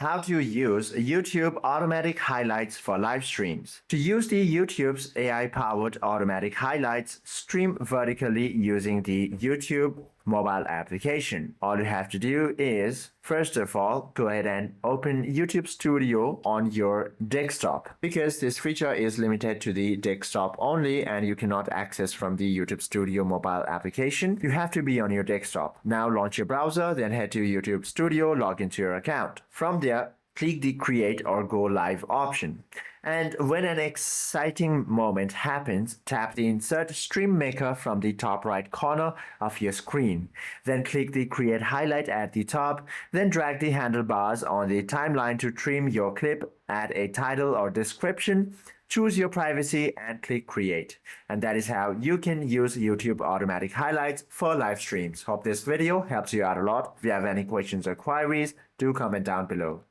How to use YouTube automatic highlights for live streams. To use the YouTube's AI-powered automatic highlights, stream vertically using the YouTube mobile application. All you have to do is, first of all, go ahead and open YouTube Studio on your desktop. Because this feature is limited to the desktop only and you cannot access from the YouTube Studio mobile application, you have to be on your desktop. Now launch your browser, then head to YouTube Studio, log into your account. From there, click the Create or Go Live option. And when an exciting moment happens, tap the Insert Stream Maker from the top right corner of your screen. Then click the Create Highlight at the top, then drag the handlebars on the timeline to trim your clip, add a title or description, choose your privacy and click Create. And that is how you can use YouTube automatic highlights for live streams. Hope this video helps you out a lot. If you have any questions or queries, do comment down below.